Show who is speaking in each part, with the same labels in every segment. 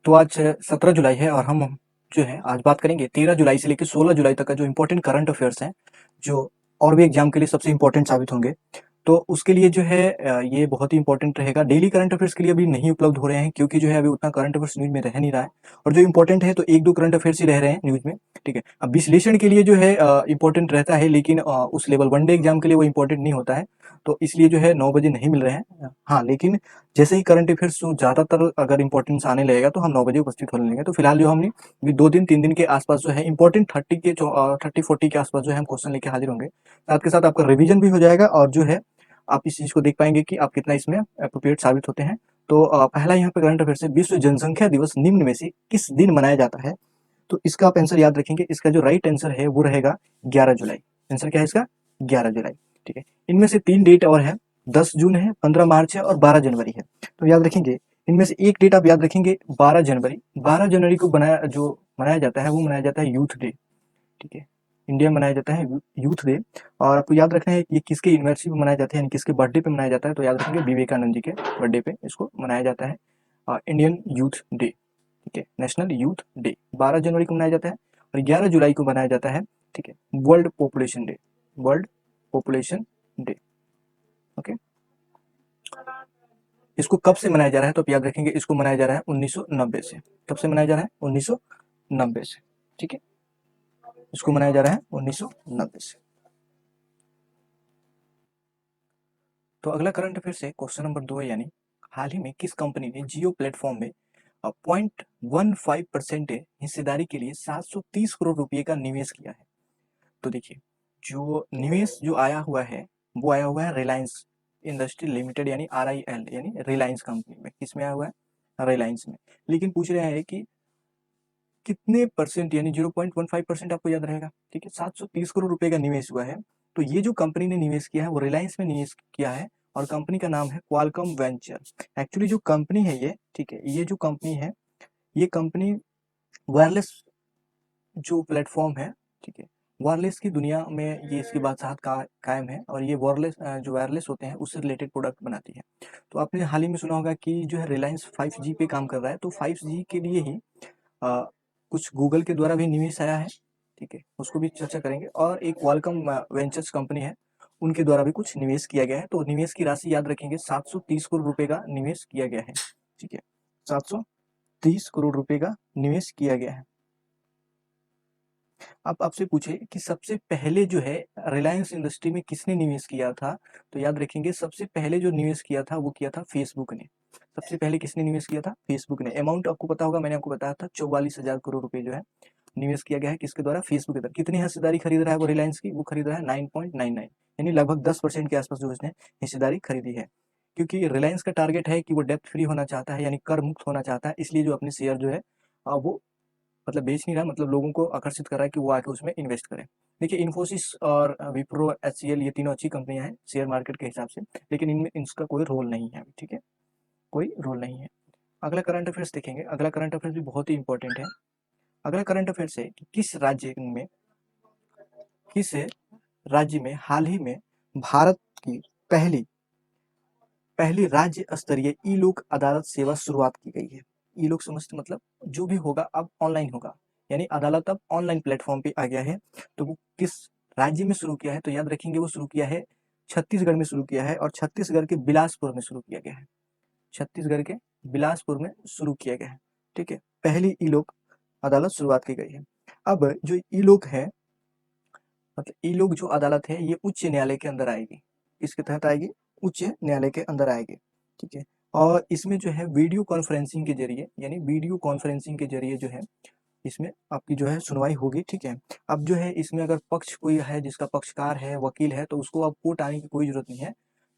Speaker 1: तो आज 17 जुलाई है और हम जो है आज बात करेंगे 13 जुलाई से लेकर 16 जुलाई तक का जो इम्पोर्टेंट करंट अफेयर्स हैं, जो और भी एग्जाम के लिए सबसे इम्पोर्टेंट साबित होंगे। तो उसके लिए जो है ये बहुत ही इंपॉर्टेंट रहेगा। डेली करंट अफेयर्स के लिए अभी नहीं उपलब्ध हो रहे हैं, क्योंकि जो है अभी उतना करंट अफेयर्स न्यूज़ में रह नहीं रहा है, और जो इम्पोर्टेंट है तो 1-2 करंट अफेयर्स ही रह रहे हैं न्यूज़ में, ठीक है। अब विश्लेषण के लिए जो है इम्पोर्टेंट रहता है, लेकिन उस लेवल वनडे एग्जाम के लिए वो इम्पोर्टेंट नहीं होता है, तो इसलिए जो है 9 बजे नहीं मिल रहे हैं। हाँ, लेकिन जैसे ही करंट अफेयर्स जो ज़्यादातर अगर इम्पोर्टेंस आने लगेगा तो हम 9 बजे उपस्थित होने लगेंगे। तो फिलहाल जो हमने अभी 2 दिन 3 दिन के आसपास जो है इम्पोर्टेंट 30-40 के आसपास जो है हम क्वेश्चन लेके हाजिर होंगे। साथ के साथ आपका रिवीजन भी हो जाएगा, और जो है आप इस चीज़ को देख पाएंगे कि आप कितना इसमें अप्रोप्रिएट साबित होते हैं। तो पहला यहाँ पे करंट अफेयर्स है, विश्व जनसंख्या दिवस निम्न में से किस दिन मनाया जाता है? तो इसका आप आंसर याद रखेंगे। इसका जो राइट आंसर है वो रहेगा 11 जुलाई। आंसर क्या है इसका? 11 जुलाई, ठीक है। इनमें से 3 डेट और है, 10 जून है, 15 मार्च है और 12 जनवरी है। तो याद रखेंगे, इनमें से एक डेट आप याद रखेंगे 12 जनवरी। 12 जनवरी को मनाया जाता है, वो मनाया जाता है यूथ डे, ठीक है। इंडिया में मनाया जाता है यूथ डे। और आपको याद रखना है ये किसके यूनिवर्सिटी में मनाया जाता है, यानी किसके बर्थडे पे मनाया जाता है। तो याद रखेंगे विवेकानंद जी के बर्थडे पे इसको मनाया जाता है, इंडियन यूथ डे, ठीक है। नेशनल यूथ डे 12 जनवरी को मनाया जाता है, और 11 जुलाई को मनाया जाता है, ठीक है, world population day. World population day, okay. इसको कब से मनाया जा रहा है? तो आप याद रखेंगे, इसको मनाया जा रहा है 1990 से। कब से मनाया जा रहा है? 1990 से, ठीक है। इसको मनाया जा रहा है 1990 से। तो अगला करंट अफेयर से क्वेश्चन नंबर 2 है, यानी हाल ही में किस कंपनी ने जियो प्लेटफॉर्म में 0.15% हिस्सेदारी के लिए 730 करोड़ रुपए का निवेश किया है? तो देखिए, जो निवेश जो आया हुआ है वो आया हुआ है रिलायंस इंडस्ट्री लिमिटेड, यानी RIL, यानी रिलायंस कंपनी में। किसमें आया हुआ है? रिलायंस में। लेकिन पूछ रहे हैं कि कितने परसेंट, यानी 0.15% आपको याद रहेगा, ठीक है। 730 करोड़ रुपए का निवेश हुआ है। तो ये जो कंपनी ने निवेश किया है वो रिलायंस में निवेश किया है, और कंपनी का नाम है क्वालकॉम वेंचर। एक्चुअली जो कंपनी है ये, ठीक है, ये जो कंपनी है, ये कंपनी वायरलेस जो प्लेटफॉर्म है, ठीक है, वायरलेस की दुनिया में ये इसकी बादशाहत कायम है, और ये वायरलेस जो वायरलेस होते हैं उससे रिलेटेड प्रोडक्ट बनाती है। तो आपने हाल ही में सुना होगा कि जो है रिलायंस 5G पे काम कर रहा है, तो 5G के लिए ही अ, कुछ गूगल के द्वारा भी निवेश आया है, ठीक है, उसको भी चर्चा करेंगे। और एक क्वालकॉम वेंचर्स कंपनी है, उनके द्वारा भी कुछ निवेश किया गया है। तो निवेश की राशि याद रखेंगे, 730 करोड़ रुपए का निवेश किया गया है, ठीक है। 730 करोड़ रुपए का निवेश किया गया है। अब आपसे पूछे कि सबसे पहले जो है रिलायंस इंडस्ट्री में किसने निवेश किया था? तो याद रखेंगे, सबसे पहले जो निवेश किया था वो किया था फेसबुक ने। सबसे पहले किसने निवेश किया था? फेसबुक ने। अमाउंट आपको पता होगा, मैंने आपको बताया था 44,000 करोड़ रुपए जो है निवेश किया गया है। किसके द्वारा? फेसबुक के द्वारा। कितनी हिस्सेदारी खरीद रहा है वो रिलायंस की? वो खरीद रहा है 9.99, यानी लगभग 10% के आसपास जो उसने हिस्सेदारी खरीदी है। क्योंकि रिलायंस का टारगेट है कि वो डेप्ट फ्री होना चाहता है, यानी कर मुक्त होना चाहता है, इसलिए जो अपने शेयर जो है वो मतलब बेच नहीं रहा, मतलब लोगों को आकर्षित कर रहा है कि वो आके उसमें इन्वेस्ट करें। देखिए, इन्फोसिस और विप्रो, HCL, ये तीनों अच्छी कंपनियां हैं शेयर मार्केट के हिसाब से, लेकिन इनमें इसका कोई रोल नहीं है, ठीक है, कोई रोल नहीं है। अगला करंट अफेयर्स देखेंगे। अगला करंट अफेयर्स भी बहुत ही इंपॉर्टेंट है। अगला करंट अफेयर्स है कि किस राज्य में हाल ही में भारत की पहली पहली राज्य स्तरीय ई लोक अदालत सेवा शुरुआत की गई है? ई लोक समझते मतलब जो भी होगा अब ऑनलाइन होगा, यानी अदालत अब ऑनलाइन प्लेटफॉर्म पे आ गया है। तो वो किस राज्य में शुरू किया है? तो याद रखेंगे, वो शुरू किया है छत्तीसगढ़ में शुरू किया है, और छत्तीसगढ़ के बिलासपुर में शुरू किया गया है। छत्तीसगढ़ के बिलासपुर में शुरू किया गया है, ठीक है। पहली ई लोक अदालत शुरुआत की गई है। अब जो ई लोक है, मतलब ई लोक जो अदालत है, ये उच्च न्यायालय के अंदर आएगी। इसके तहत आएगी, उच्च न्यायालय के अंदर आएगी, ठीक है। और इसमें जो है वीडियो कॉन्फ्रेंसिंग के जरिए, यानी वीडियो कॉन्फ्रेंसिंग के जरिए जो है इसमें आपकी जो है सुनवाई होगी, ठीक है। अब जो है इसमें अगर पक्ष कोई है, जिसका पक्षकार है, वकील है, तो उसको अब कोर्ट आने की कोई जरूरत नहीं है,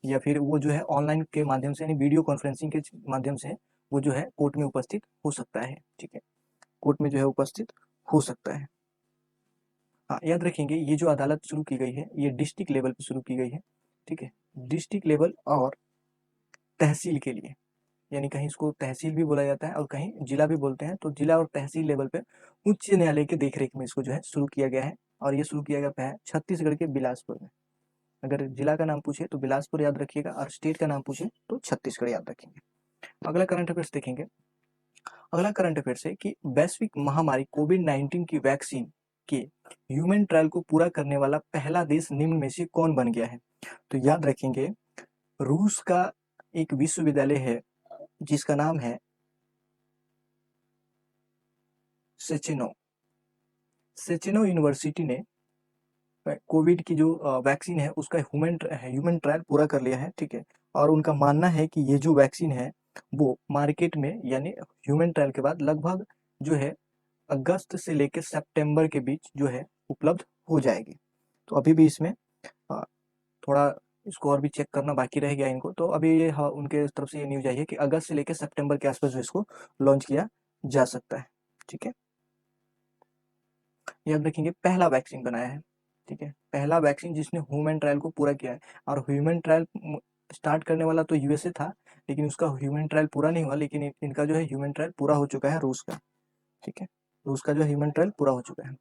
Speaker 1: या फिर वो जो है ऑनलाइन के माध्यम से, यानी वीडियो कॉन्फ्रेंसिंग के माध्यम से वो जो है कोर्ट में उपस्थित हो सकता है, ठीक है, कोर्ट में जो है उपस्थित हो सकता है। हाँ, याद रखेंगे, ये जो अदालत शुरू की गई है ये डिस्ट्रिक्ट लेवल पे शुरू की गई है, ठीक है, डिस्ट्रिक्ट लेवल और तहसील के लिए, यानी कहीं इसको तहसील भी बोला जाता है और कहीं जिला भी बोलते हैं। तो जिला और तहसील लेवल पे उच्च न्यायालय के देखरेख में इसको जो है शुरू किया गया है, और ये शुरू किया गया है छत्तीसगढ़ के बिलासपुर में। अगर जिला का नाम पूछे तो बिलासपुर याद रखिएगा, और स्टेट का नाम पूछे तो छत्तीसगढ़ याद रखेंगे। अगला करंट अफेयर्स देखेंगे। अगला करंट अफेयर्स है कि वैश्विक महामारी कोविड-19 की वैक्सीन के ह्यूमन ट्रायल को पूरा करने वाला पहला देश निम्न में से कौन बन गया है? तो याद रखेंगे, रूस का एक विश्वविद्यालय है जिसका नाम है सेचेनो। सेचेनो यूनिवर्सिटी ने कोविड की जो वैक्सीन है उसका ह्यूमन ट्रायल पूरा कर लिया है, ठीक है। और उनका मानना है कि ये जो वैक्सीन है वो मार्केट में यानी ह्यूमन ट्रायल के बाद लगभग जो है अगस्त से लेकर सितंबर के बीच जो है उपलब्ध हो जाएगी। तो अभी भी इसमें थोड़ा इसको और भी चेक करना बाकी रह गया इनको। तो अभी ये उनके तरफ से ये न्यूज आई है कि अगस्त से लेकर सितंबर के आसपास जो इसको लॉन्च किया जा सकता है, ठीक है। याद रखेंगे पहला वैक्सीन बनाया है, ठीक है, पहला वैक्सीन जिसने ह्यूमन ट्रायल को पूरा किया है। और ह्यूमन ट्रायल स्टार्ट करने वाला तो यूएसए था, लेकिन उसका ह्यूमन ट्रायल पूरा नहीं हुआ, लेकिन इनका जो है ह्यूमन ट्रायल पूरा हो चुका है रूस का, ठीक है। रूस का जो ह्यूमन ट्रायल पूरा हो चुका है।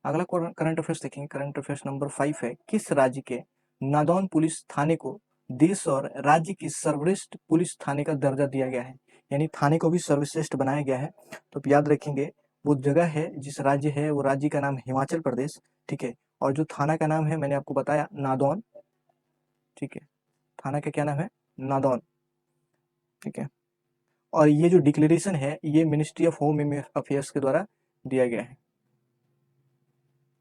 Speaker 1: अगला करंट अफेयर्स देखेंगे, करंट अफेयर्स नंबर 5 है, किस राज्य के नादौन पुलिस थाने को देश और राज्य की सर्वश्रेष्ठ पुलिस थाने का दर्जा दिया गया है? यानी थाने को भी सर्वश्रेष्ठ बनाया गया है। तो याद रखेंगे वो जगह है, जिस राज्य है वो राज्य का नाम हिमाचल प्रदेश, ठीक है। और जो थाना का नाम है मैंने आपको बताया नादौन, ठीक है। थाना का क्या नाम है? नादौन, ठीक है। और ये जो डिक्लेरेशन है ये मिनिस्ट्री ऑफ होम अफेयर्स के द्वारा दिया गया है,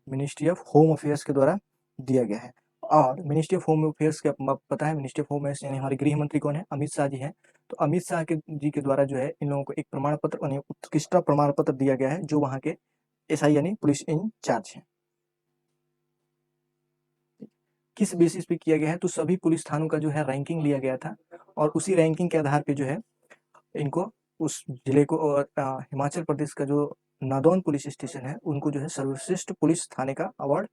Speaker 1: मिनिस्ट्री ऑफ होम अफेयर्स के द्वारा दिया गया है। और मिनिस्ट्री ऑफ होम अफेयर्स के पता है, मिनिस्ट्री ऑफ होम अफेयर्स यानी हमारे गृह मंत्री कौन है? अमित शाह जी हैं। तो अमित शाह जी के द्वारा जो है इन लोगों को एक प्रमाण पत्र यानी उत्कृष्ट प्रमाण पत्र दिया गया है, जो वहाँ के एसआई यानी पुलिस इंचार्ज हैं। किस बेसिस पे किया गया है? तो सभी पुलिस थानों का जो है रैंकिंग लिया गया था, और उसी रैंकिंग के आधार पे जो है इनको उस जिले को और हिमाचल प्रदेश का जो नादौन पुलिस स्टेशन है उनको जो है सर्वश्रेष्ठ पुलिस थाने का अवार्ड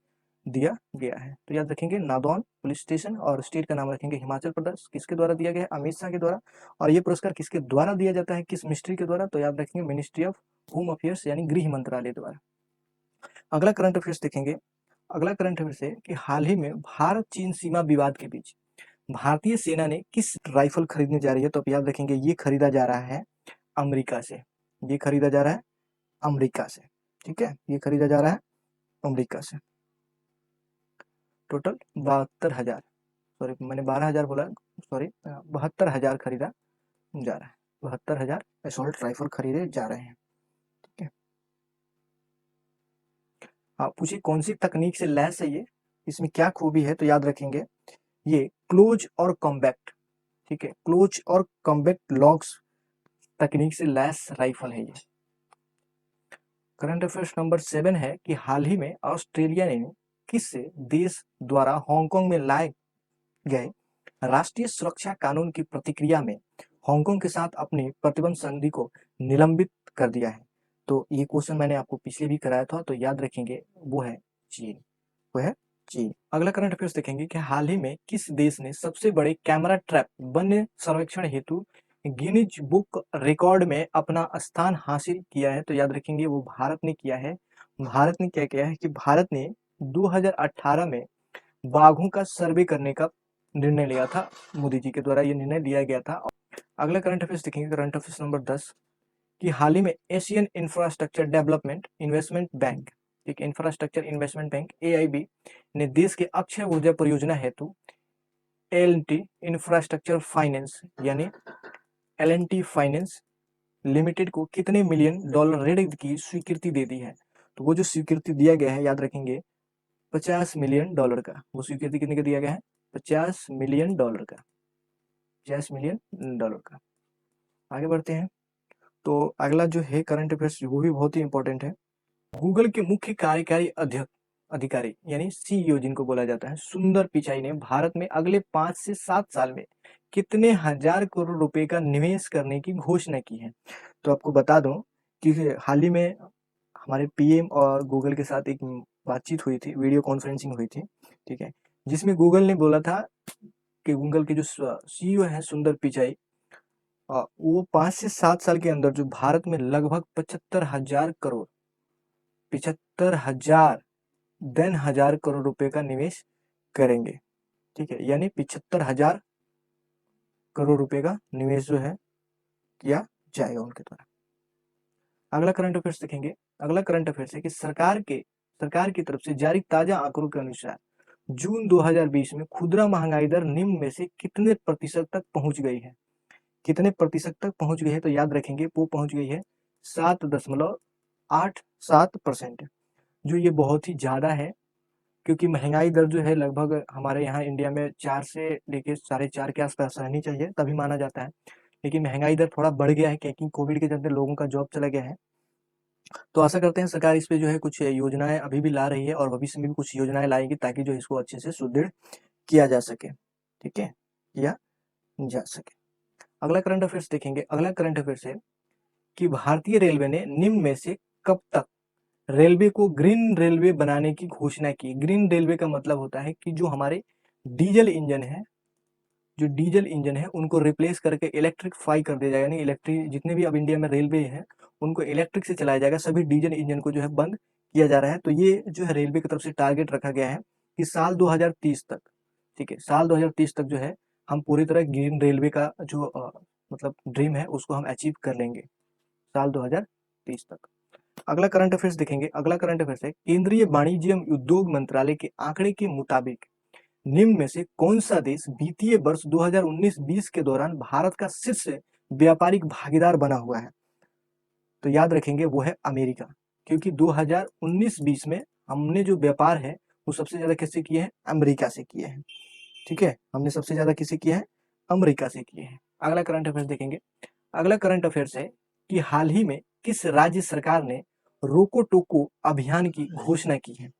Speaker 1: दिया गया है। तो याद रखेंगे नादौन पुलिस स्टेशन, और स्टेट का नाम रखेंगे हिमाचल प्रदेश। किसके द्वारा दिया गया है? अमित शाह के द्वारा। और ये पुरस्कार किसके द्वारा दिया जाता है, किस मिनिस्ट्री के द्वारा? तो याद रखेंगे मिनिस्ट्री ऑफ होम अफेयर्स यानी गृह मंत्रालय द्वारा। अगला करंट अफेयर्स देखेंगे, अगला करंट अफेयर्स है कि हाल ही में भारत चीन सीमा विवाद के बीच भारतीय सेना ने किस राइफल खरीदने जा रही है? तो आप याद रखेंगे ये खरीदा जा रहा है अमेरिका से, ये खरीदा जा रहा है अमेरिका से, ठीक है। ये खरीदा जा रहा है अमेरिका से। टोटल 72,000, सॉरी मैंने 12,000 बोला, सॉरी 72,000 खरीदा जा रहा है, 72,000 असॉल्ट राइफल खरीदे जा रहे हैं, ठीक है। आप पूछिए कौन सी तकनीक से लैस है ये, इसमें क्या खूबी है? तो याद रखेंगे ये क्लोज और कॉम्बैक्ट, ठीक है, क्लोज और कॉम्बैक्ट लॉक्स तकनीक से लैस राइफल है ये। करंट अफेयर्स नंबर 7 है कि हाल ही में ऑस्ट्रेलिया ने किस देश द्वारा हांगकांग में लाए गए राष्ट्रीय सुरक्षा कानून की प्रतिक्रिया में हांगकांग के साथ अपनी प्रतिबंध संधि को निलंबित कर दिया है? तो ये क्वेश्चन मैंने आपको पिछले भी कराया था, तो याद रखेंगे वो है चीन, वो है चीन। अगला करंट अफेयर्स देखेंगे कि हाल ही में किस देश ने सबसे बड़े कैमरा ट्रैप वन्य संरक्षण हेतु गिनीज बुक रिकॉर्ड में अपना स्थान हासिल किया है? तो याद रखेंगे वो भारत ने किया है। भारत ने क्या किया है कि भारत ने 2018 में बाघों का सर्वे करने का निर्णय लिया था, मोदी जी के द्वारा ये निर्णय लिया गया था। अगला करंट अफेयर्स देखेंगे, करंट अफेयर्स नंबर 10 कि हाल ही में Asian infrastructure development investment bank, एक इंफ्रास्ट्रक्चर इन्वेस्टमेंट बैंक एआईबी ने देश के अक्षय ऊर्जा परियोजना हेतु एल&टी इंफ्रास्ट्रक्चर फाइनेंस यानी एल&टी फाइनेंस लिमिटेड को कितने मिलियन डॉलर ऋण की स्वीकृति दे दी है? तो वो जो स्वीकृति दिया गया है याद रखेंगे 50 मिलियन डॉलर का, वो स्वीकृति कितने का दिया गया है? 50 मिलियन डॉलर का, 50 मिलियन डॉलर का। आगे बढ़ते हैं, तो अगला जो है करंट अफेयर्स वो भी बहुत ही इंपॉर्टेंट है। गूगल के मुख्य कार्यकारी अधिकारी यानी सीईओ जिनको बोला जाता है सुंदर पिचाई ने भारत में अगले 5 से 7 साल में कितने हजार करोड़ रुपए का निवेश करने की घोषणा की है? तो आपको बता दूं कि हाल ही में हमारे पीएम और गूगल के साथ एक बातचीत हुई थी, वीडियो कॉन्फ्रेंसिंग हुई थी, ठीक है, जिसमें गूगल ने बोला था कि गूगल के जो सीईओ है सुंदर पिचाई, वो 5 से 7 साल के अंदर जो भारत में लगभग 75,000 देन हजार करोड़ रुपए का निवेश करेंगे, ठीक है, यानी 75,000 करोड़ रुपए का निवेश जो है किया जाएगा उनके द्वारा। अगला करंट अफेयर्स देखेंगे। अगला करंट अफेयर्स है कि सरकार की तरफ से जारी ताजा आंकड़ों के अनुसार जून 2020 में खुदरा महंगाई दर निम्न में से कितने प्रतिशत तक पहुंच गई है? कितने प्रतिशत तक पहुंच गई है? तो याद रखेंगे वो पहुंच गई है 7.87%, जो ये बहुत ही ज्यादा है, क्योंकि महंगाई दर जो है लगभग हमारे यहाँ इंडिया में 4 से लेके 4.5 के आसपास रहनी चाहिए तभी माना जाता है, लेकिन महंगाई दर थोड़ा बढ़ गया है क्योंकि कोविड के चलते लोगों का जॉब चला गया है। तो आशा करते हैं सरकार इस पे जो है कुछ योजनाएं अभी भी ला रही है और भविष्य में भी कुछ योजनाएं लाएगी ताकि जो इसको अच्छे से सुदृढ़ किया जा सके। ठीक है, किया जा सके। अगला करंट अफेयर्स देखेंगे। अगला करंट अफेयर्स है कि भारतीय रेलवे ने निम्न में से कब तक रेलवे को ग्रीन रेलवे बनाने की घोषणा की? ग्रीन रेलवे का मतलब होता है कि जो हमारे डीजल इंजन है, जो डीजल इंजन है उनको रिप्लेस करके इलेक्ट्रिकफाई कर दिया जाएगा, यानी इलेक्ट्रिक जितने भी अब इंडिया में रेलवे है उनको इलेक्ट्रिक से चलाया जाएगा, सभी डीजल इंजन को जो है बंद किया जा रहा है। तो ये जो है रेलवे की तरफ से टारगेट रखा गया है कि साल 2030 तक, ठीक है, साल 2030 तक जो है हम पूरी तरह ग्रीन रेलवे का जो मतलब ड्रीम है उसको हम अचीव कर लेंगे साल 2030 तक। अगला करंट अफेयर्स देखेंगे। अगला करंट अफेयर्स है केंद्रीय वाणिज्य एवं उद्योग मंत्रालय के आंकड़े के मुताबिक निम्न में से कौन सा देश वित्तीय वर्ष 2019-20 के दौरान भारत का शीर्ष व्यापारिक भागीदार बना हुआ है? तो याद रखेंगे वो है अमेरिका, क्योंकि 2019-20 में हमने जो व्यापार है वो सबसे ज्यादा किससे किए हैं? अमेरिका से किए हैं। ठीक है, हमने सबसे ज्यादा किससे किया है? अमेरिका से किए हैं। अगला करंट अफेयर्स देखेंगे। अगला करंट अफेयर्स है कि हाल ही में किस राज्य सरकार ने रोको टोको अभियान की घोषणा की है?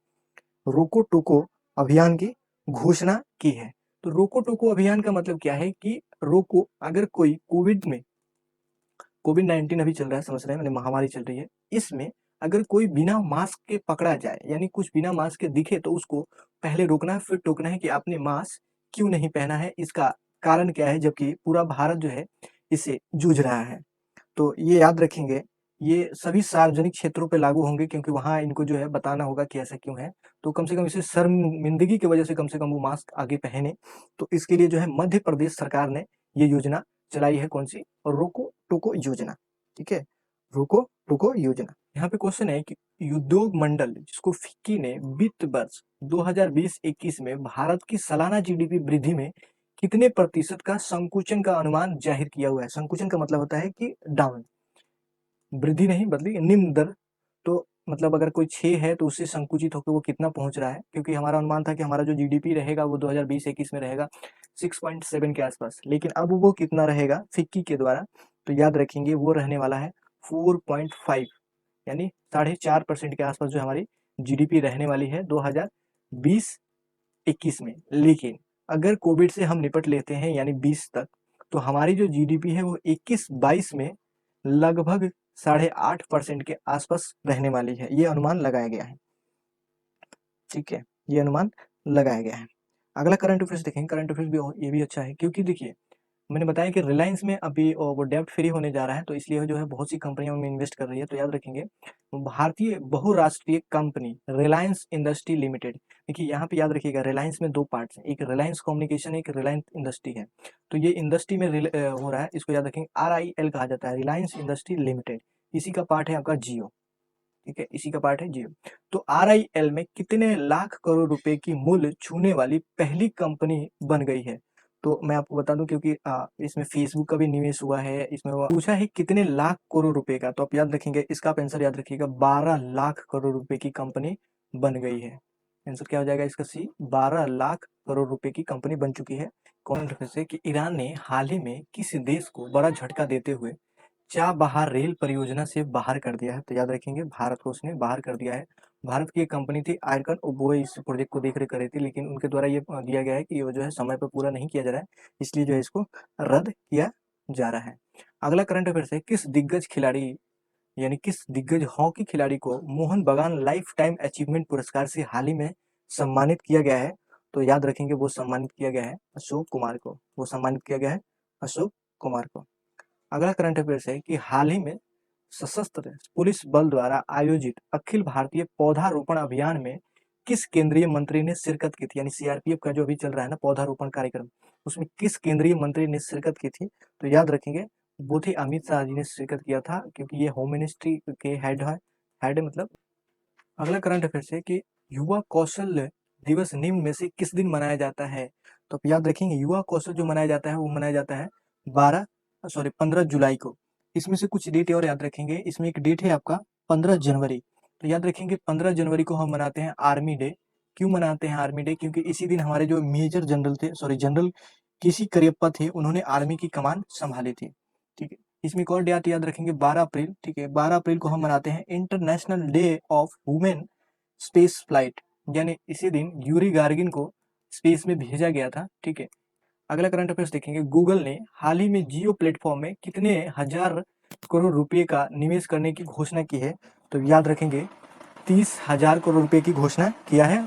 Speaker 1: रोको टोको अभियान की घोषणा की है। तो रोको टोको अभियान का मतलब क्या है कि रोको, अगर कोई कोविड 19 अभी चल रहा है, समझ रहे हैं, मैंने महामारी चल रही है, इसमें अगर कोई बिना मास्क के पकड़ा जाए, यानी कुछ बिना मास्क के दिखे तो उसको पहले रोकना है, फिर टोकना है कि आपने मास्क क्यों नहीं पहना है, इसका कारण क्या है, जबकि पूरा भारत जो है इससे जूझ रहा है। तो ये याद रखेंगे, ये सभी सार्वजनिक क्षेत्रों पे लागू होंगे क्योंकि वहां इनको जो है बताना होगा कि ऐसा क्यों है। तो कम से कम इसे शर्मिंदगी की वजह से कम वो मास्क आगे पहने। तो इसके लिए जो है मध्य प्रदेश सरकार ने ये योजना चलाई है, कौन सी? और रोको टोको योजना। ठीक है, रोको टोको योजना। यहाँ पे क्वेश्चन है कि उद्योग मंडल जिसको फिक्की ने वित्त वर्ष 2020-21 में भारत की सालाना जीडीपी वृद्धि में कितने प्रतिशत का संकुचन का अनुमान जाहिर किया हुआ है? संकुचन का मतलब होता है कि डाउन, वृद्धि नहीं बदली निम्न दर। तो मतलब अगर कोई 6 है तो उससे संकुचित होकर वो कितना पहुंच रहा है, क्योंकि हमारा अनुमान था कि हमारा जो जीडीपी रहेगा वो 2020-21 में रहेगा 6.7 के आसपास, लेकिन अब वो कितना रहेगा फिक्की के द्वारा? तो याद रखेंगे वो रहने वाला है 4.5, यानी 4.5% के आसपास जो हमारी जीडीपी रहने वाली है 2020-21 में। लेकिन अगर कोविड से हम निपट लेते हैं यानी 20 तक, तो हमारी जो जीडीपी है वो 21-22 में लगभग 8.5% के आसपास रहने वाली है, ये अनुमान लगाया गया है। ठीक है, ये अनुमान लगाया गया है। अगला करंट अफेयर्स देखेंगे। करंट अफेयर्स भी ये भी अच्छा है, क्योंकि देखिए मैंने बताया कि रिलायंस में अभी वो डेब्ट फ्री होने जा रहा है, तो इसलिए जो है बहुत सी कंपनियों में इन्वेस्ट कर रही है। तो याद रखेंगे भारतीय बहुराष्ट्रीय कंपनी रिलायंस इंडस्ट्री लिमिटेड। देखिए यहाँ पे याद रखिएगा रिलायंस में दो पार्ट्स हैं, एक रिलायंस कम्युनिकेशन, एक रिलायंस इंडस्ट्री है। तो ये इंडस्ट्री में हो रहा है, इसको याद रखेंगे RIL कहा जाता है, रिलायंस इंडस्ट्री लिमिटेड। इसी का पार्ट है आपका जियो। ठीक है, इसी का पार्ट है जियो। तो RIL में कितने लाख करोड़ रुपए की मूल्य छूने वाली पहली कंपनी बन गई है? तो मैं आपको बता दूं, क्योंकि इसमें फेसबुक का भी निवेश हुआ है, इसमें पूछा है कितने लाख करोड़ रुपए का, तो आप याद रखेंगे इसका आप आंसर याद रखिएगा 12 लाख करोड़ रुपए की कंपनी बन गई है। आंसर क्या हो जाएगा इसका? सी, 12 लाख करोड़ रुपए की कंपनी बन चुकी है। कौन से कि ईरान ने हाल ही में किस देश को बड़ा झटका देते हुए चाबहार रेल परियोजना से बाहर कर दिया है? तो याद रखेंगे भारत को उसने बाहर कर दिया है। भारत की एक कंपनी थी आयरकन, वो इस प्रोजेक्ट को देख रेख कर रही थी, लेकिन उनके द्वारा ये दिया गया है कि वो जो है समय पर पूरा नहीं किया जा रहा है, इसलिए जो है इसको रद्द किया जा रहा है। अगला करंट अफेयर्स है किस दिग्गज खिलाड़ी, यानी किस दिग्गज हॉकी खिलाड़ी को मोहन बगान लाइफ टाइम अचीवमेंट पुरस्कार से हाल ही में सम्मानित किया गया है? तो याद रखेंगे वो सम्मानित किया गया है अशोक कुमार को, वो सम्मानित किया गया है अशोक कुमार को। अगला करंट अफेयर्स है कि हाल ही में सशस्त्र पुलिस बल द्वारा आयोजित अखिल भारतीय पौधारोपण अभियान में किस केंद्रीय मंत्री ने शिरकत की थी? यानी CRPF का जो अभी चल रहा है ना पौधारोपण कार्यक्रम, उसमें किस केंद्रीय मंत्री ने शिरकत की थी? तो याद रखेंगे वो थे अमित शाह जी ने शिरकत किया था, क्योंकि ये होम मिनिस्ट्री के हेड है मतलब। अगला करंट अफेयर्स है कि युवा कौशल दिवस निम्न में से किस दिन मनाया जाता है? तो आप याद रखेंगे, युवा कौशल जो मनाया जाता है वो मनाया जाता है 15 जुलाई को। इसमें से कुछ डेट और याद रखेंगे। इसमें एक डेट है आपका 15 जनवरी। तो याद रखेंगे 15 जनवरी को हम मनाते हैं आर्मी डे। क्यों मनाते हैं आर्मी डे? क्योंकि इसी दिन हमारे जो मेजर जनरल थे, जनरल किसी करियप्पा थे, उन्होंने आर्मी की कमान संभाली थी। ठीक है। इसमें एक और डेट याद रखेंगे 12 अप्रैल। ठीक है, 12 अप्रैल को हम मनाते हैं international day of women space flight, यानी इसी दिन यूरी गार्गिन को स्पेस में भेजा गया था। ठीक है। अगला करंट अफेयर्स देखेंगे, गूगल ने हाल ही में जियो प्लेटफॉर्म में कितने हजार करोड़ रुपए का निवेश करने की घोषणा की है? तो याद रखेंगे 30,000 करोड़ रुपए की घोषणा किया है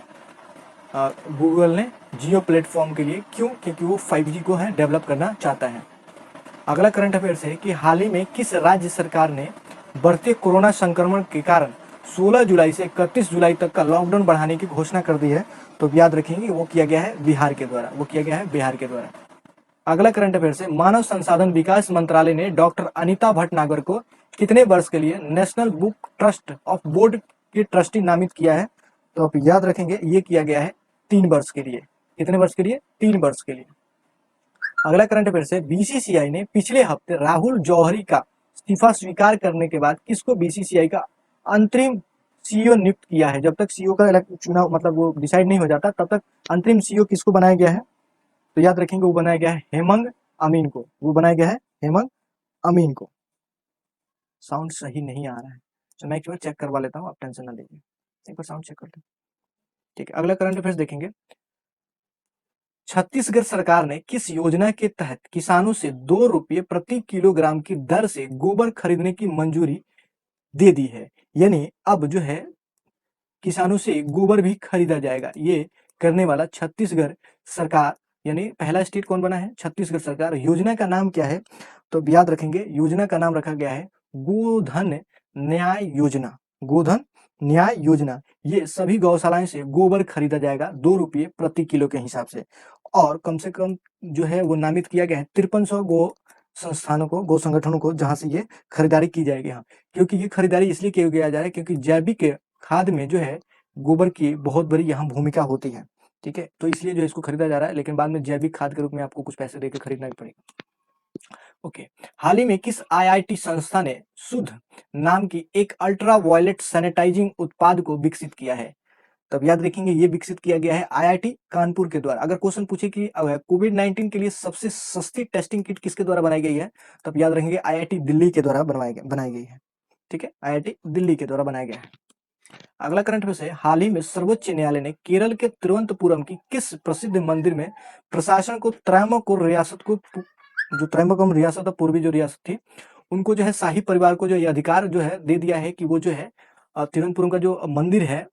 Speaker 1: गूगल ने जियो प्लेटफॉर्म के लिए। क्यों? क्योंकि वो 5G को है डेवलप करना चाहता है। अगला करंट अफेयर्स है कि हाल ही में किस राज्य सरकार ने बढ़ते कोरोना संक्रमण के कारण 16 जुलाई से 31 जुलाई तक का लॉकडाउन बढ़ाने की घोषणा कर दी है? तो याद रखेंगे वो किया गया है बिहार के द्वारा। अगला करंट अफेयर्स है, मानव संसाधन विकास मंत्रालय ने डॉक्टर अनीता भटनागर को कितने वर्ष के लिए national book trust of board के ट्रस्टी नामित किया है? तो आप याद रखेंगे ये किया गया है 3 वर्ष के लिए। कितने वर्ष के लिए? 3 वर्ष के लिए। अगला करंट अफेयर्स है, बीसीसीआई ने पिछले हफ्ते राहुल जौहरी का इस्तीफा स्वीकार करने के बाद किसको बीसीसीआई का अंतरिम सीईओ नियुक्त किया है? जब तक सीईओ का चुनाव मतलब वो डिसाइड नहीं हो जाता तब तक अंतरिम सीईओ किसको बनाया गया है? तो याद रखेंगे वो बनाया गया है हेमंग अमीन को। हेमंग अमीन को। साउंड सही नहीं आ रहा है तो मैं एक बार चेक करवा लेता हूँ, आप टेंशन ना लीजिए, एक बार साउंड चेक कर लें। ठीक है। अगला करंट अफेयर्स देखेंगे, छत्तीसगढ़ सरकार ने किस योजना के तहत किसानों से 2 रुपये प्रति किलोग्राम की दर से गोबर खरीदने की मंजूरी दे दी है? यानी अब जो है किसानों से गोबर भी खरीदा जाएगा। ये करने वाला छत्तीसगढ़ सरकार, यानी पहला स्टेट कौन बना है? छत्तीसगढ़ सरकार। योजना का नाम क्या है? तो याद रखेंगे योजना का नाम रखा गया है गोधन न्याय योजना। गोधन न्याय योजना। ये सभी गौशालाएं से गोबर खरीदा जाएगा 2 रुपये प्रति किलो के हिसाब से, और कम से कम जो है वो नामित किया गया है 5300 गो संस्थानों को, गो संगठनों को, जहां से ये खरीदारी की जाएगी। हाँ, क्योंकि ये खरीदारी इसलिए किया जा रहा है क्योंकि जैविक खाद में जो है गोबर की बहुत बड़ी यहाँ भूमिका होती है। ठीक है, तो इसलिए जो है इसको खरीदा जा रहा है, लेकिन बाद में जैविक खाद के रूप में आपको कुछ पैसे देकर खरीदना भी पड़ेगा। ओके। हाल ही में किस आईआईटी संस्था ने शुद्ध नाम की एक अल्ट्रा वायलेट सैनिटाइजिंग उत्पाद को विकसित किया है? तब याद रखेंगे ये विकसित किया गया है आईआईटी कानपुर के द्वारा। अगर क्वेश्चन पूछे कि कोविड-19 के लिए सबसे सस्ती टेस्टिंग किट किसके द्वारा बनाई गई है, तब याद रखेंगे आईआईटी दिल्ली के द्वारा बनाई गई है। ठीक है, आईआईटी दिल्ली के द्वारा बनाया गया है। अगला करंट अफेयर्स है, हाल ही में सर्वोच्च न्यायालय ने केरल के तिरुवनंतपुरम की किस प्रसिद्ध मंदिर में प्रशासन को त्रैम्बकम रियासत और पूर्वी जो रियासत थी उनको जो है शाही परिवार को जो ये अधिकार जो है दे दिया है कि वो जो है तिरुवनंतपुरम का जो मंदिर है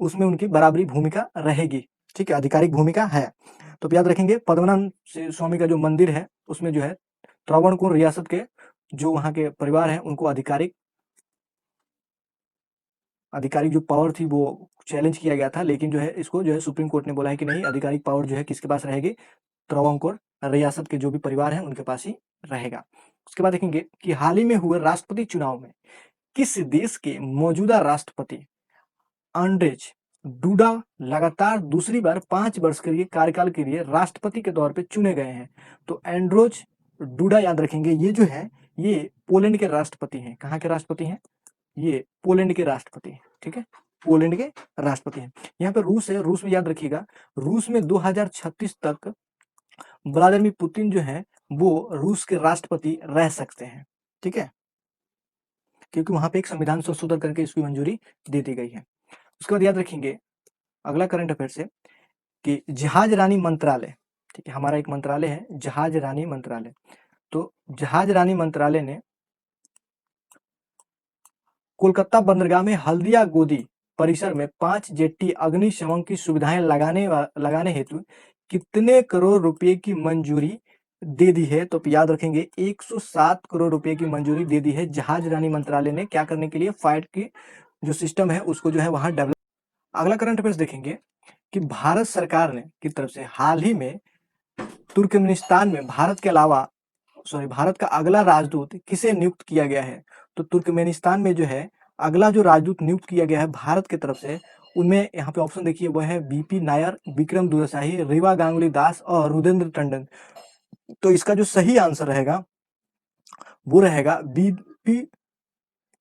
Speaker 1: उसमें उनकी बराबरी भूमिका रहेगी। ठीक है, आधिकारिक भूमिका है। तो याद रखेंगे पद्मनाभ स्वामी का जो मंदिर है उसमें जो है त्रावणकोर रियासत के जो वहां के परिवार है उनको आधिकारिक जो पावर थी वो चैलेंज किया गया था, लेकिन जो है इसको जो है सुप्रीम कोर्ट ने बोला है कि नहीं, आधिकारिक पावर जो है किसके पास रहेगी? त्रावणकोर रियासत के जो भी परिवार है उनके पास ही रहेगा। उसके बाद देखेंगे कि हाल ही में हुए राष्ट्रपति चुनाव में किस देश के मौजूदा राष्ट्रपति अंड्रेज डूडा लगातार दूसरी बार 5 वर्ष के लिए कार्यकाल के लिए राष्ट्रपति के तौर पे चुने गए हैं? तो एंड्रोज डूडा याद रखेंगे ये जो है ये पोलैंड के राष्ट्रपति हैं। कहाँ के राष्ट्रपति हैं? ये पोलैंड के राष्ट्रपति हैं। ठीक है, पोलैंड के राष्ट्रपति हैं। यहाँ पे रूस है, रूस में याद रखिएगा रूस में 2036 तक व्लादिमीर पुतिन जो है वो रूस के राष्ट्रपति रह सकते हैं। ठीक है, क्योंकि वहां पे एक संविधान संशोधन करके इसकी मंजूरी दे दी गई है। उसके बाद याद रखेंगे अगला करंट अफेयर्स है कि जहाज रानी मंत्रालय, ठीक है, हमारा एक मंत्रालय है जहाज रानी मंत्रालय। तो जहाज रानी मंत्रालय ने कोलकाता बंदरगाह में हल्दिया गोदी परिसर में 5 जेट्टी अग्निशमन की सुविधाएं लगाने हेतु कितने करोड़ रुपए की मंजूरी दे दी है? तो याद रखेंगे 107 करोड़ रुपए की मंजूरी दे दी है जहाज रानी मंत्रालय ने। क्या करने के लिए? फायर की जो सिस्टम है उसको जो है वहां डेवलप। अगला करंट अफेयर्स देखेंगे कि भारत सरकार ने की तरफ से हाल ही में तुर्कमेनिस्तान में भारत के अलावा सॉरी भारत का अगला राजदूत किसे नियुक्त किया गया है? तो तुर्कमेनिस्तान में जो है अगला जो राजदूत नियुक्त किया गया है भारत की तरफ से, उनमें यहाँ पे ऑप्शन देखिए वो है बीपी नायर, विक्रम दुरसाही, रीवा गांगुली दास और रुदेंद्र टंडन। तो इसका जो सही आंसर रहेगा वो रहेगा बीपी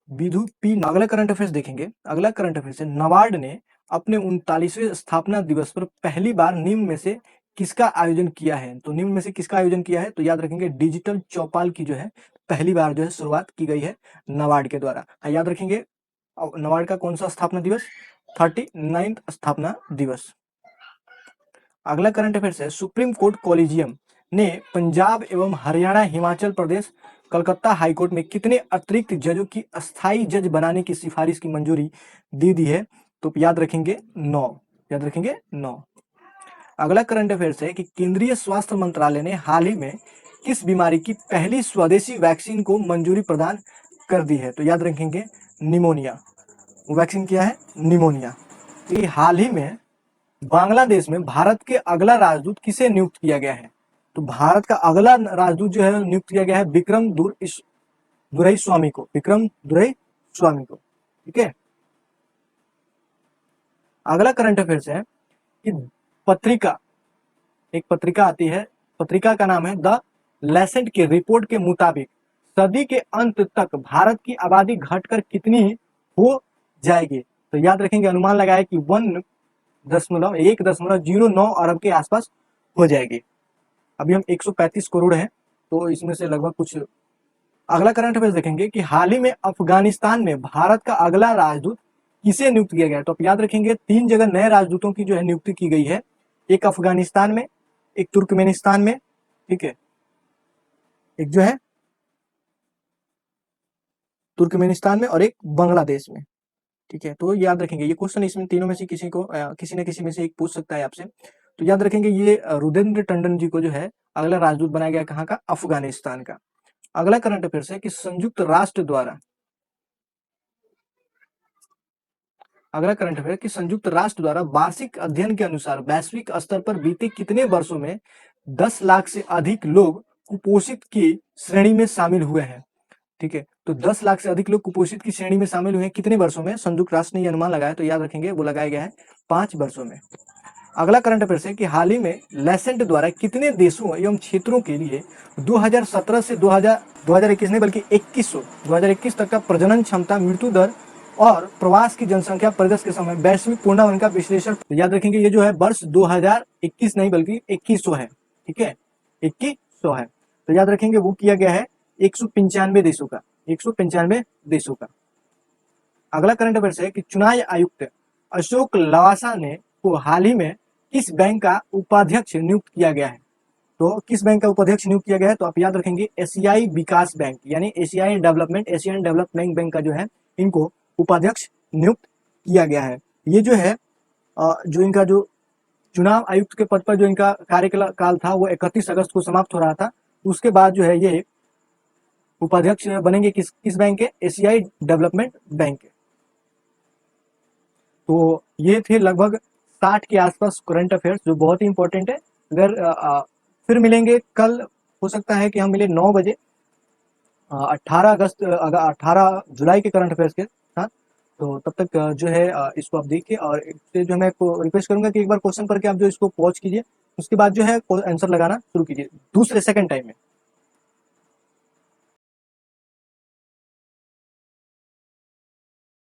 Speaker 1: विधु पी। अगला करंट अफेयर्स देखेंगे। अगला करंट अफेयर्स है, नाबार्ड ने अपने 39वें स्थापना दिवस पर पहली बार निम्न में से किसका आयोजन किया है? तो निम्न में से किसका आयोजन किया है? तो याद रखेंगे डिजिटल चौपाल की जो है पहली बार जो है शुरुआत की गई है नाबार्ड के द्वारा। हाँ, याद रखेंगे नाबार्ड का कौन सा स्थापना दिवस? 39th स्थापना दिवस। अगला करंट अफेयर्स है, सुप्रीम कोर्ट कॉलेजियम ने पंजाब एवं हरियाणा, हिमाचल प्रदेश, कलकत्ता हाईकोर्ट में कितने अतिरिक्त जजों की अस्थायी जज बनाने की सिफारिश की मंजूरी दे दी है? तो याद रखेंगे 9। याद रखेंगे 9। अगला करंट अफेयर्स है कि केंद्रीय स्वास्थ्य मंत्रालय ने हाल ही में किस बीमारी की पहली स्वदेशी वैक्सीन को मंजूरी प्रदान कर दी है? तो याद रखेंगे निमोनिया। वैक्सीन क्या है? निमोनिया। तो हाल ही में बांग्लादेश में भारत के अगला राजदूत किसे नियुक्त किया गया है? तो भारत का अगला राजदूत जो है नियुक्त किया गया है विक्रम दुरईस्वामी को। विक्रम दुरईस्वामी को। ठीक है। अगला करंट अफेयर्स है कि पत्रिका, एक पत्रिका आती है, पत्रिका का नाम है द लेसेंट की रिपोर्ट के मुताबिक सदी के अंत तक भारत की आबादी घटकर कितनी हो जाएगी? तो याद रखेंगे अनुमान लगाया कि 1.09 अरब के आसपास हो जाएगी। अभी हम 135 करोड़ हैं, तो इसमें से लगभग कुछ। अगला करंट अफेयर्स देखेंगे कि हाल ही में अफगानिस्तान में भारत का अगला राजदूत किसे नियुक्त किया गया है? तो आप याद रखेंगे 3 जगह नए राजदूतों की जो है नियुक्ति की गई है। एक अफगानिस्तान में, एक तुर्कमेनिस्तान में, ठीक है, एक जो है तुर्कमेनिस्तान में और एक बांग्लादेश में। ठीक है, तो याद रखेंगे ये क्वेश्चन इसमें तीनों में से किसी को किसी न किसी में से एक पूछ सकता है आपसे। तो याद रखेंगे ये रुदेंद्र टंडन जी को जो है अगला राजदूत बनाया गया कहाँ का? अफगानिस्तान का। अगला करंट अफेयर्स है कि संयुक्त राष्ट्र द्वारा, अगला करंट अफेयर कि संयुक्त राष्ट्र द्वारा वार्षिक अध्ययन के अनुसार वैश्विक स्तर पर बीते कितने वर्षों में 10 लाख से अधिक लोग कुपोषित की श्रेणी में शामिल हुए हैं? ठीक है, तो 10 लाख से अधिक लोग कुपोषित की श्रेणी में शामिल हुए हैं कितने वर्षों में? संयुक्त राष्ट्र ने यह अनुमान लगाया, तो याद रखेंगे वो लगाया गया है 5 वर्षों में। अगला करंट अफेयर्स है कि हाल ही में लेसेंट द्वारा कितने देशों एवं क्षेत्रों के लिए 2017 से 2021 नहीं बल्कि 2021 तक का प्रजनन क्षमता, मृत्यु दर और प्रवास की जनसंख्या परिदृश्य के समय वैश्विक पूर्णांक का विश्लेषण। तो याद रखेंगे ये जो है वर्ष 2021 नहीं बल्कि 2100 है। ठीक है, 2100 है। तो याद रखेंगे वो किया गया है 195 देशों का, 195 देशों का। अगला करंट अफेयर्स है कि चुनाव आयुक्त अशोक लवासा ने को हाल ही में किस बैंक का उपाध्यक्ष नियुक्त किया गया है? तो किस बैंक का उपाध्यक्ष नियुक्त किया गया है? तो आप याद रखेंगे एशियाई विकास बैंक यानी एशियाई डेवलपमेंट बैंक का जो है इनको उपाध्यक्ष नियुक्त किया गया है। ये जो है जो इनका जो चुनाव आयुक्त के पद पर जो इनका कार्यकाल था वो 31 अगस्त को समाप्त हो रहा था। उसके बाद जो है ये उपाध्यक्ष बनेंगे किस बैंक के? एशियाई डेवलपमेंट बैंक के। तो ये थे लगभग 60 के आसपास करंट अफेयर्स जो बहुत ही इंपॉर्टेंट है। अगर फिर मिलेंगे कल, हो सकता है कि हम मिले 9 बजे 18 जुलाई के करंट अफेयर्स के साथ। तो तब तक जो है इसको आप देखिए और इससे जो मैं रिक्वेस्ट करूंगा कि एक बार क्वेश्चन पढ़ के आप जो इसको पॉज कीजिए, उसके बाद जो है आंसर लगाना शुरू कीजिए दूसरे सेकंड टाइम में।